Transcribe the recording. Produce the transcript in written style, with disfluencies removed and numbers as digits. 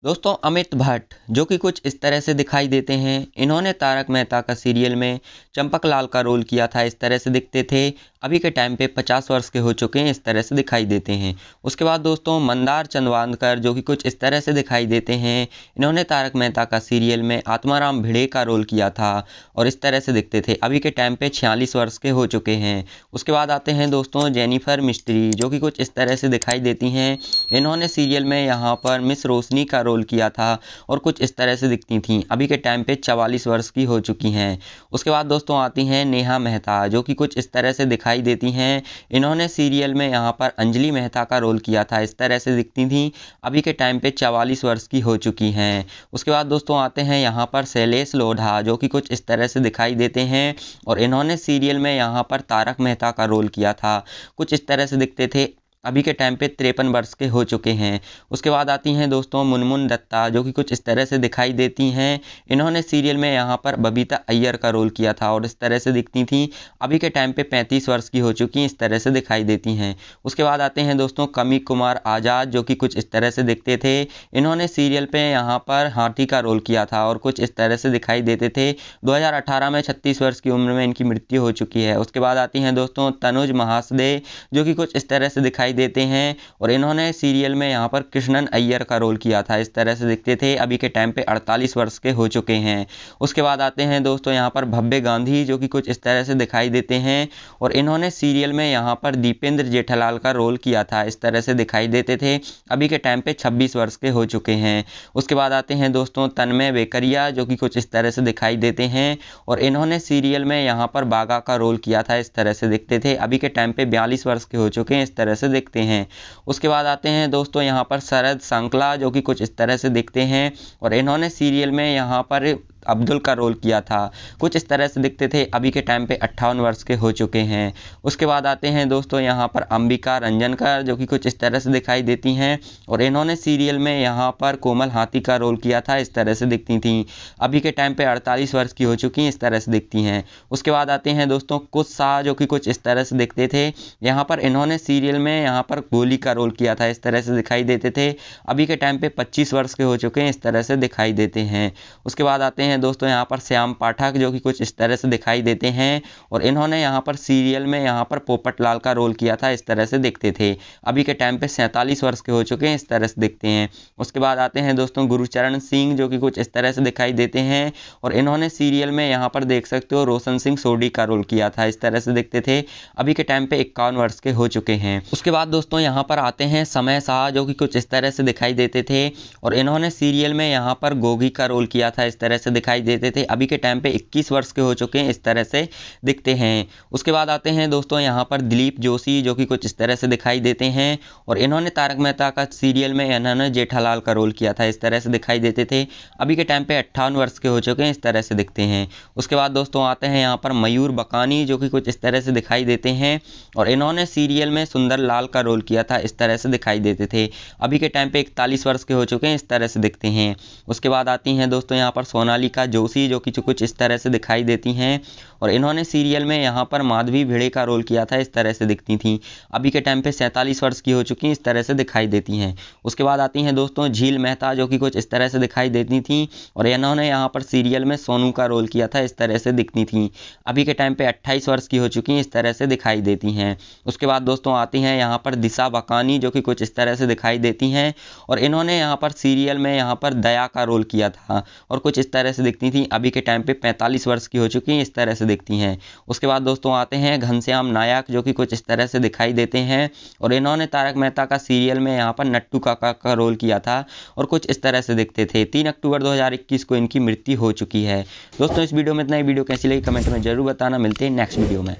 दोस्तों अमित भट्ट जो कि कुछ इस तरह से दिखाई देते हैं। इन्होंने तारक मेहता का सीरियल में चंपक लाल का रोल किया था, इस तरह से दिखते थे। अभी के टाइम पे 50 वर्ष के हो चुके हैं, इस तरह से दिखाई देते हैं। उसके बाद दोस्तों मंदार चंदवानकर जो कि कुछ इस तरह से दिखाई देते हैं। इन्होंने तारक मेहता का सीरियल में आत्माराम भिड़े का रोल किया था और इस तरह से दिखते थे। अभी के टाइम पे 46 वर्ष के हो चुके हैं। उसके बाद आते हैं दोस्तों जेनिफर मिस्ट्री जो कि कुछ इस तरह से दिखाई देती हैं। इन्होंने सीरियल में यहाँ पर मिस रोशनी का रोल किया था और कुछ इस तरह से दिखती थीं। अभी के टाइम पे 44 वर्ष की हो चुकी हैं। उसके बाद दोस्तों आती हैं नेहा मेहता जो कि कुछ इस तरह से दिखाई देती हैं। इन्होंने सीरियल में यहाँ पर अंजलि मेहता का रोल किया था, इस तरह से दिखती थीं। अभी के टाइम पे 44 वर्ष की हो चुकी हैं। उसके बाद दोस्तों आते हैं यहाँ पर शैलेश लोढ़ा जो कि कुछ इस तरह से दिखाई देते हैं और इन्होंने सीरियल में यहाँ पर तारक मेहता का रोल किया था, कुछ इस तरह से दिखते थे। अभी के टाइम पे 53 वर्ष के हो चुके हैं। उसके बाद आती हैं दोस्तों मुनमुन दत्ता जो कि कुछ इस तरह से दिखाई देती हैं। इन्होंने सीरियल में यहाँ पर बबीता अय्यर का रोल किया था और इस तरह से दिखती थी। अभी के टाइम पे 35 वर्ष की हो चुकी हैं, इस तरह से दिखाई देती हैं। उसके बाद आते हैं दोस्तों कमी कुमार आज़ाद जो कि कुछ इस तरह से दिखते थे। इन्होंने सीरियल पे यहाँ पर हाथी का रोल किया था और कुछ इस तरह से दिखाई देते थे। 2018 में 36 वर्ष की उम्र में इनकी मृत्यु हो चुकी है। उसके बाद आती हैं दोस्तों तनुज महासदे जो कि कुछ इस तरह से दिखाई देते हैं और इन्होंने सीरियल में यहाँ पर कृष्णन अय्यर का रोल किया था, इस तरह से दिखते थे। अभी के टाइम पे 48 वर्ष के हो चुके हैं। उसके बाद आते हैं दोस्तों यहाँ पर भव्य गांधी जो कि कुछ इस तरह से दिखाई देते हैं और इन्होंने सीरियल में यहाँ पर दीपेंद्र जेठालाल का रोल किया था, इस तरह से दिखाई देते थे। अभी के टाइम पे 26 वर्ष के हो चुके हैं। उसके बाद आते हैं दोस्तों तन्मय वेकरिया जो कि कुछ इस तरह से दिखाई देते हैं और इन्होंने सीरियल में यहाँ पर बागा का रोल किया था, इस तरह से दिखते थे। अभी के टाइम पे 42 वर्ष के हो चुके हैं, इस तरह से दिखते हैं। उसके बाद आते हैं दोस्तों यहाँ पर शरद सांकला जो कि कुछ इस तरह से दिखते हैं और इन्होंने सीरियल में यहाँ पर अब्दुल का रोल किया था, कुछ इस तरह से दिखते थे। अभी के टाइम पे 58 वर्ष के हो चुके हैं। उसके बाद आते हैं दोस्तों यहाँ पर अंबिका रंजनकर जो कि कुछ इस तरह से दिखाई देती हैं और इन्होंने सीरियल में यहाँ पर कोमल हाथी का रोल किया था, इस तरह से दिखती थी। अभी के टाइम पे 48 वर्ष की हो चुकी हैं, इस तरह से दिखती हैं। उसके बाद आते हैं दोस्तों कुछ शाह जो कि कुछ इस तरह से दिखते थे। यहाँ पर इन्होंने सीरियल में यहाँ पर गोली का रोल किया था, इस तरह से दिखाई देते थे। अभी के टाइम पे 25 वर्ष के हो चुके हैं, इस तरह से दिखाई देते हैं। उसके बाद आते हैं दोस्तों यहाँ पर श्याम पाठक जो कि कुछ इस तरह से दिखाई देते हैं और इन्होंने यहाँ पर सीरियल में यहाँ पर पोपटलाल का रोल किया था, इस तरह से दिखते थे। अभी के टाइम पे 47 वर्ष के हो चुके हैं, इस तरह से दिखते हैं। उसके बाद आते हैं दोस्तों गुरुचरण सिंह जो कि कुछ इस तरह से दिखाई देते हैं और इन्होंने सीरियल में यहाँ पर देख सकते हो रोशन सिंह सोडी का रोल किया था, इस तरह से दिखते थे। अभी के टाइम पे 51 वर्ष के हो चुके हैं। उसके बाद दोस्तों यहाँ पर आते हैं समय शाह जो कि कुछ इस तरह से दिखाई देते थे और इन्होंने सीरियल में यहाँ पर गोगी का रोल किया था, इस तरह से दिखाई देते थे। अभी के टाइम पे 21 वर्ष के हो चुके हैं, इस तरह से दिखते हैं। उसके बाद आते हैं दोस्तों यहाँ पर दिलीप जोशी जो कि कुछ इस तरह से दिखाई देते हैं और इन्होंने तारक मेहता का सीरियल में इन्होंने जेठालाल का रोल किया था, इस तरह से दिखाई देते थे। अभी के टाइम पे 58 वर्ष के हो चुके हैं, इस तरह से दिखते हैं। उसके बाद दोस्तों आते हैं यहाँ पर मयूर बकानी जो कि कुछ इस तरह से दिखाई देते हैं और इन्होंने सीरियल में सुंदर लाल का रोल किया था, इस तरह से दिखाई देते थे। अभी के टाइम पे 41 वर्ष के हो चुके हैं, इस तरह से दिखते हैं। उसके बाद आती हैं दोस्तों यहाँ पर सोनालिका जोशी जो कि कुछ इस तरह से दिखाई देती हैं और इन्होंने सीरियल में यहाँ पर माधवी भिड़े का रोल किया था, इस तरह से दिखती थी। अभी के टाइम पे 47 वर्ष की हो चुकी हैं, इस तरह से दिखाई देती हैं। उसके बाद आती हैं दोस्तों झील मेहता जो कि कुछ इस तरह से दिखाई देती थी और इन्होंने यहाँ पर सीरियल में सोनू का रोल किया था, इस तरह से दिखती थी। अभी के टाइम पे 28 वर्ष की हो चुकी हैं, इस तरह से दिखाई देती हैं। उसके बाद दोस्तों आती हैं यहाँ पर दिशा बकानी जो कि कुछ इस तरह से दिखाई देती हैं और इन्होंने यहाँ पर सीरियल में यहाँ पर दया का रोल किया था और कुछ इस तरह से दिखती थी। अभी के टाइम पे 45 वर्ष की हो चुकी हैं, इस तरह से दिखती हैं। उसके बाद दोस्तों आते हैं घनश्याम नायक जो कि कुछ इस तरह से दिखाई देते हैं और इन्होंने तारक मेहता का सीरियल में यहाँ पर नट्टू काका का रोल किया था और कुछ इस तरह से दिखते थे। 3 अक्टूबर 2021 को इनकी मृत्यु हो चुकी है। दोस्तों इस वीडियो में इतना ही। वीडियो कैसी लगी कमेंट में जरूर बताना। मिलते हैं नेक्स्ट वीडियो में।